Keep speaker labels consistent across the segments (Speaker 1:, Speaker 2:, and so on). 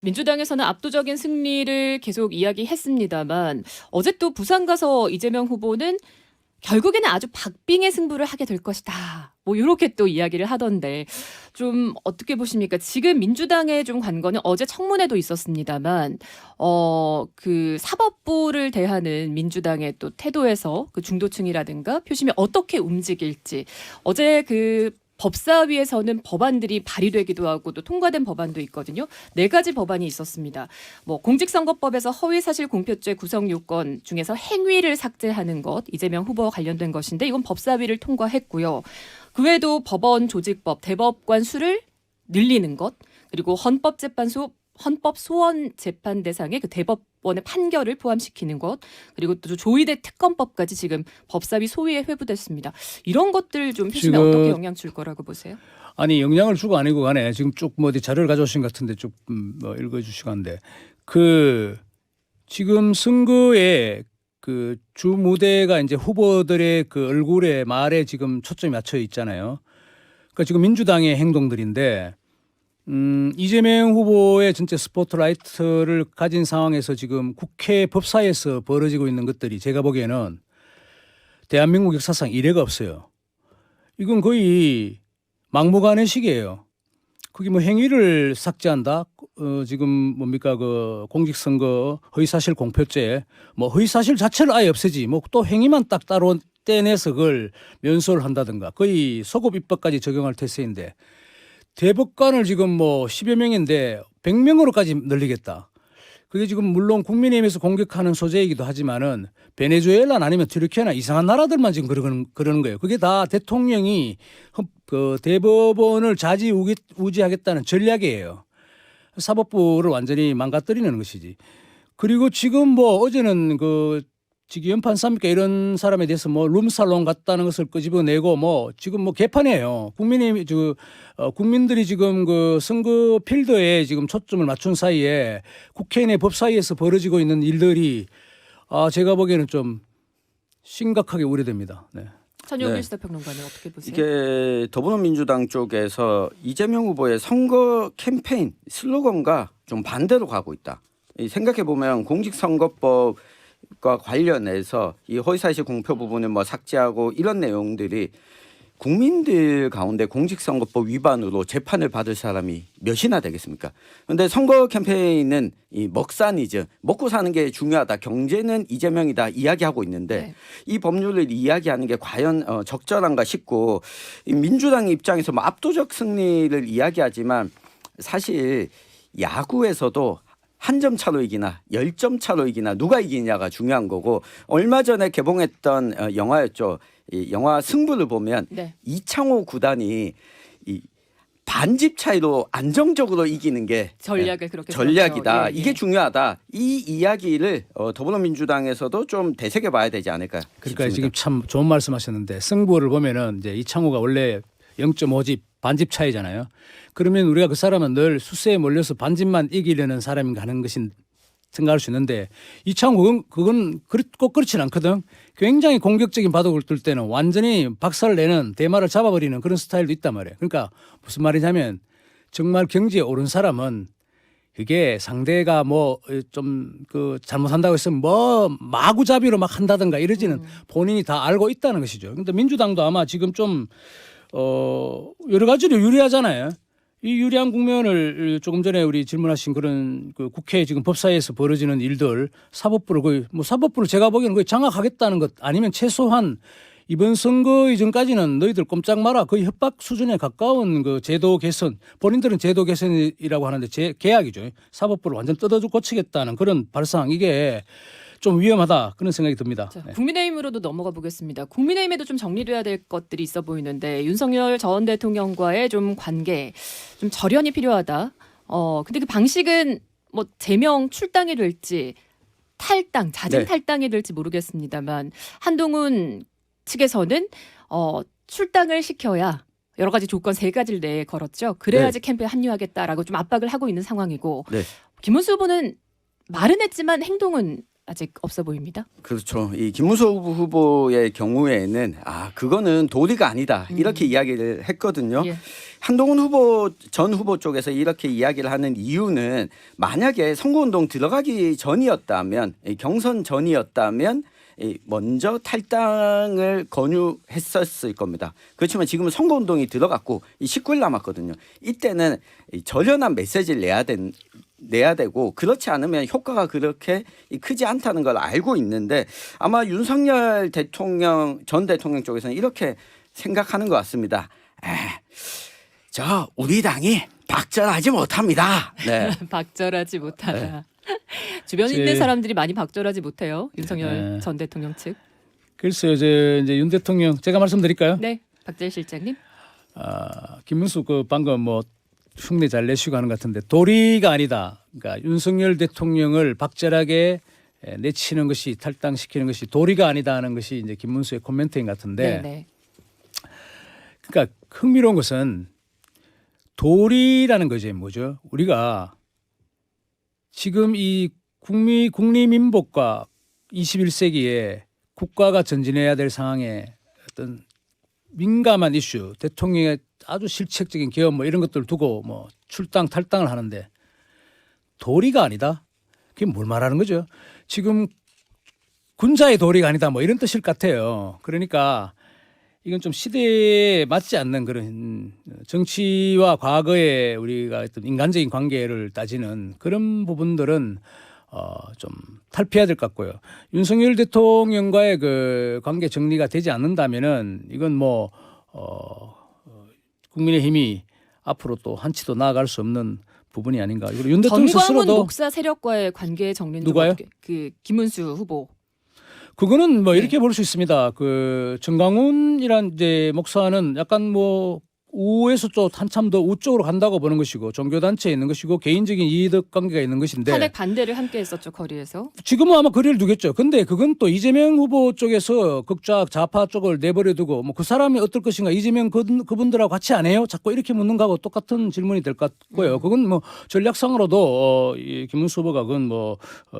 Speaker 1: 민주당에서는 압도적인 승리를 계속 이야기했습니다만 어제 또 부산 가서 이재명 후보는 결국에는 아주 박빙의 승부를 하게 될 것이다. 뭐 이렇게 또 이야기를 하던데 좀 어떻게 보십니까? 지금 민주당의 좀 관건은 어제 청문회도 있었습니다만 그 사법부를 대하는 민주당의 또 태도에서 그 중도층이라든가 표심이 어떻게 움직일지 어제 그 법사위에서는 법안들이 발의되기도 하고 또 통과된 법안도 있거든요. 4가지 법안이 있었습니다. 뭐 공직선거법에서 허위사실 공표죄 구성 요건 중에서 행위를 삭제하는 것, 이재명 후보와 관련된 것인데 이건 법사위를 통과했고요. 그 외에도 법원 조직법, 대법관 수를 늘리는 것, 그리고 헌법재판소 헌법소원재판 대상의 그 대법원의 판결을 포함시키는 것, 그리고 또 조의대 특검법까지 지금 법사위 소위에 회부됐습니다. 이런 것들 좀 표심에 어떻게 영향 줄 거라고 보세요?
Speaker 2: 아니 영향을 주고 아니고 간에 지금 쭉 뭐 어디 자료를 가져오신 것 같은데 쭉 뭐 읽어주시고 한데 그 지금 선거에 그 주 무대가 이제 후보들의 그 얼굴에 말에 지금 초점이 맞춰 있잖아요. 그러니까 지금 민주당의 행동들인데. 이재명 후보의 전체 스포트라이트를 가진 상황에서 지금 국회 법사위에서 벌어지고 있는 것들이 제가 보기에는 대한민국 역사상 이례가 없어요. 이건 거의 막무가내식이에요. 그게 뭐 행위를 삭제한다. 지금 뭡니까 그 공직선거 허위사실 공표죄, 뭐 허위사실 자체를 아예 없애지. 뭐 또 행위만 딱 따로 떼내서 그걸 면소를 한다든가. 거의 소급 입법까지 적용할 태세인데. 대법관을 지금 뭐 10여 명인데 100명으로까지 늘리겠다. 그게 지금 물론 국민의힘에서 공격하는 소재이기도 하지만은 베네수엘라나 아니면 튀르키예나 이상한 나라들만 지금 그러는 거예요. 그게 다 대통령이 그 대법원을 좌지우지하겠다는 전략이에요. 사법부를 완전히 망가뜨리는 것이지. 그리고 지금 뭐 어제는 그 지금 연판 쌉니까 이런 사람에 대해서 뭐 룸살롱 같다는 것을 끄집어내고 뭐 지금 뭐 개판이에요. 국민들이 지금 그 선거 필드에 지금 초점을 맞춘 사이에 국회의원의 법사위에서 벌어지고 있는 일들이 제가 보기에는 좀 심각하게 우려됩니다. 네.
Speaker 1: 천용길 시사평론가는 어떻게 보세요?
Speaker 3: 이게 더불어민주당 쪽에서 이재명 후보의 선거 캠페인 슬로건과 좀 반대로 가고 있다. 생각해 보면 공직선거법과 관련해서 이 허위사실 공표 부분을 뭐 삭제하고 이런 내용들이 국민들 가운데 공직선거법 위반으로 재판을 받을 사람이 몇이나 되겠습니까? 그런데 선거 캠페인은 이 먹사니즘, 먹고 사는 게 중요하다, 경제는 이재명이다 이야기하고 있는데 네. 이 법률을 이야기하는 게 과연 적절한가 싶고 이 민주당 입장에서 뭐 압도적 승리를 이야기하지만 사실 야구에서도 한 점 차로 이기나 10점 차로 이기나 누가 이기냐가 중요한 거고 얼마 전에 개봉했던 영화였죠. 이 영화 승부를 보면 네. 이창호 구단이 이 반집 차이로 안정적으로 이기는 게
Speaker 1: 전략을 그렇게
Speaker 3: 전략이다.
Speaker 1: 예, 예.
Speaker 3: 이게 중요하다. 이 이야기를 더불어민주당에서도 좀 되새겨 봐야 되지 않을까
Speaker 2: 그러니까
Speaker 3: 싶습니다.
Speaker 2: 지금 참 좋은 말씀하셨는데 승부를 보면은 이제 이창호가 원래 0.5집 반집 차이잖아요. 그러면 우리가 그 사람은 늘 수세에 몰려서 반집만 이기려는 사람인가 하는 것이 생각할 수 있는데 이창호 그건 꼭 그렇진 않거든. 굉장히 공격적인 바둑을 둘 때는 완전히 박살을 내는 대마를 잡아버리는 그런 스타일도 있단 말이에요. 그러니까 무슨 말이냐면 정말 경지에 오른 사람은 그게 상대가 뭐 좀 그 잘못한다고 했으면 뭐 마구잡이로 막 한다든가 이러지는 본인이 다 알고 있다는 것이죠. 근데 민주당도 아마 지금 좀 여러 가지로 유리하잖아요. 이 유리한 국면을 조금 전에 우리 질문하신 그런 그 국회 지금 법사위에서 벌어지는 일들 사법부를 거의 뭐 사법부를 제가 보기에는 거의 장악하겠다는 것 아니면 최소한 이번 선거 이전까지는 너희들 꼼짝 마라 거의 협박 수준에 가까운 그 제도 개선 본인들은 제도 개선이라고 하는데 계약이죠. 사법부를 완전 뜯어주 고치겠다는 그런 발상 이게 좀 위험하다 그런 생각이 듭니다.
Speaker 1: 자,
Speaker 2: 네.
Speaker 1: 국민의힘으로도 넘어가 보겠습니다. 국민의힘에도 좀 정리돼야 될 것들이 있어 보이는데 윤석열 전 대통령과의 좀 관계 좀 절연이 필요하다. 근데 그 방식은 뭐 제명 출당이 될지 탈당 잦은
Speaker 3: 네.
Speaker 1: 탈당이 될지 모르겠습니다만 한동훈 측에서는 출당을 시켜야 여러 가지 조건 3가지를 내에 걸었죠. 그래야지
Speaker 3: 네.
Speaker 1: 캠프에 합류하겠다라고 좀 압박을 하고 있는 상황이고
Speaker 3: 네.
Speaker 1: 김문수 후보는 말은 했지만 행동은 아직 없어 보입니다.
Speaker 3: 그렇죠. 이 김문수 후보의 경우에는 그거는 도리가 아니다 이렇게 이야기를 했거든요.
Speaker 1: 예.
Speaker 3: 한동훈 후보 전 후보 쪽에서 이렇게 이야기를 하는 이유는 만약에 선거운동 들어가기 전이었다면 경선 전이었다면 먼저 탈당을 권유했었을 겁니다. 그렇지만 지금은 선거운동이 들어갔고 19일 남았거든요. 이때는 절연한 메시지를 내야 되고 그렇지 않으면 효과가 그렇게 크지 않다는 걸 알고 있는데 아마 윤석열 전 대통령 쪽에서는 이렇게 생각하는 것 같습니다. 우리 당이 박절하지 못합니다. 네.
Speaker 1: 박절하지 못하다. 주변에 있는 사람들이 많이 박절하지 못해요. 윤석열 전 대통령 측.
Speaker 2: 글쎄요, 이제 윤 대통령 제가 말씀드릴까요?
Speaker 1: 네, 박재일 실장님.
Speaker 2: 김문수 방금 흉내 잘 내시고 하는 것 같은데 도리가 아니다. 그러니까 윤석열 대통령을 박절하게 내치는 것이 탈당시키는 것이 도리가 아니다 하는 것이 이제 김문수의 코멘트인 것 같은데.
Speaker 1: 네.
Speaker 2: 그러니까 흥미로운 것은 도리라는 것이 뭐죠? 우리가 지금 이 국리민복과 21세기에 국가가 전진해야 될 상황에 어떤 민감한 이슈, 대통령의 아주 실책적인 개헌 이런 것들을 두고 출당 탈당을 하는데 도리가 아니다. 그게 뭘 말하는 거죠? 지금 군자의 도리가 아니다 이런 뜻일 것 같아요. 그러니까 이건 좀 시대에 맞지 않는 그런 정치와 과거의 우리가 어떤 인간적인 관계를 따지는 그런 부분들은 좀 탈피해야 될 것 같고요. 윤석열 대통령과의 그 관계 정리가 되지 않는다면은 이건 국민의힘이 앞으로 또 한치도 나아갈 수 없는 부분이 아닌가. 그리고 윤 대통령
Speaker 1: 전광훈
Speaker 2: 스스로도
Speaker 1: 목사 세력과의 관계 정리는
Speaker 2: 누가요?
Speaker 1: 김문수 후보.
Speaker 2: 그거는 이렇게 볼 수 있습니다. 그 정광훈이란 이제 목사는 약간 우에서 좀 한참 더 우쪽으로 간다고 보는 것이고 종교 단체에 있는 것이고 개인적인 이득 관계가 있는 것인데
Speaker 1: 탄핵 반대를 함께 했었죠, 거리에서.
Speaker 2: 지금은 아마 거리를 두겠죠. 근데 그건 또 이재명 후보 쪽에서 극좌 좌파 쪽을 내버려 두고 그 사람이 어떨 것인가 이재명 그분들하고 같이 안 해요? 자꾸 이렇게 묻는 거하고 똑같은 질문이 될 것 같고요. 그건 전략상으로도 이 김문수 후보가 그건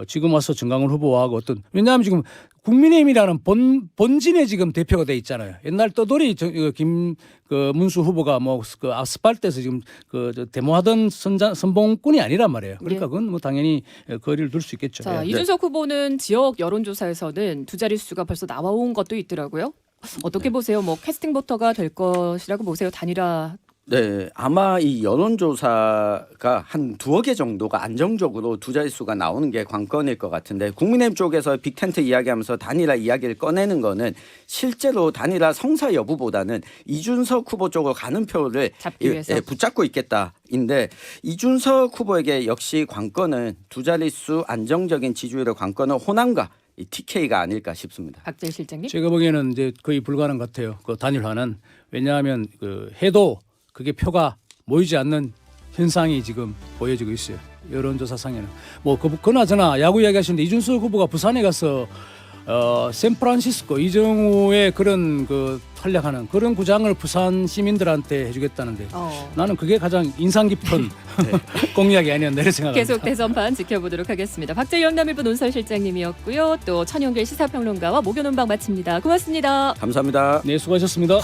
Speaker 2: 지금 와서 정광훈 후보하고 왜냐하면 지금 국민의힘이라는 본진에 지금 대표가 돼 있잖아요. 옛날 떠돌이 문수 후보가 그 아스팔트에서 지금 데모하던 선봉꾼이 아니란 말이에요. 그러니까 그건 당연히 거리를 둘 수 있겠죠.
Speaker 1: 자, 이준석 후보는 지역 여론조사에서는 두 자릿수가 벌써 나와온 것도 있더라고요. 어떻게 보세요? 캐스팅 보터가 될 것이라고 보세요? 단일화.
Speaker 3: 네, 아마 이 여론조사가 한 2억 개 정도가 안정적으로 두 자릿수가 나오는 게 관건일 것 같은데 국민의힘 쪽에서 빅텐트 이야기하면서 단일화 이야기를 꺼내는 거는 실제로 단일화 성사 여부보다는 이준석 후보 쪽으로 가는 표를
Speaker 1: 잡기 위해서.
Speaker 3: 붙잡고 있겠다인데 이준석 후보에게 역시 관건은 두 자릿수 안정적인 지지율의 관건은 호남과 이 TK가 아닐까 싶습니다.
Speaker 1: 박재일 실장님.
Speaker 2: 제가 보기에는 이제 거의 불가능 같아요. 그 단일화는 왜냐하면 해도 그게 표가 모이지 않는 현상이 지금 보여지고 있어요. 여론조사상에는 그나저나 야구 이야기하시는데 이준석 후보가 부산에 가서 샌프란시스코 이정우의 그런 활약하는 그런 구장을 부산 시민들한테 해주겠다는데 나는 그게 가장 인상 깊은 공약이 아니었나 이런 생각합니다.
Speaker 1: 계속 대선판 지켜보도록 하겠습니다. 박재일 영남일보 논설실장님이었고요. 또 천영길 시사평론가와 목요논방 마칩니다. 고맙습니다.
Speaker 3: 감사합니다.
Speaker 2: 네, 수고하셨습니다.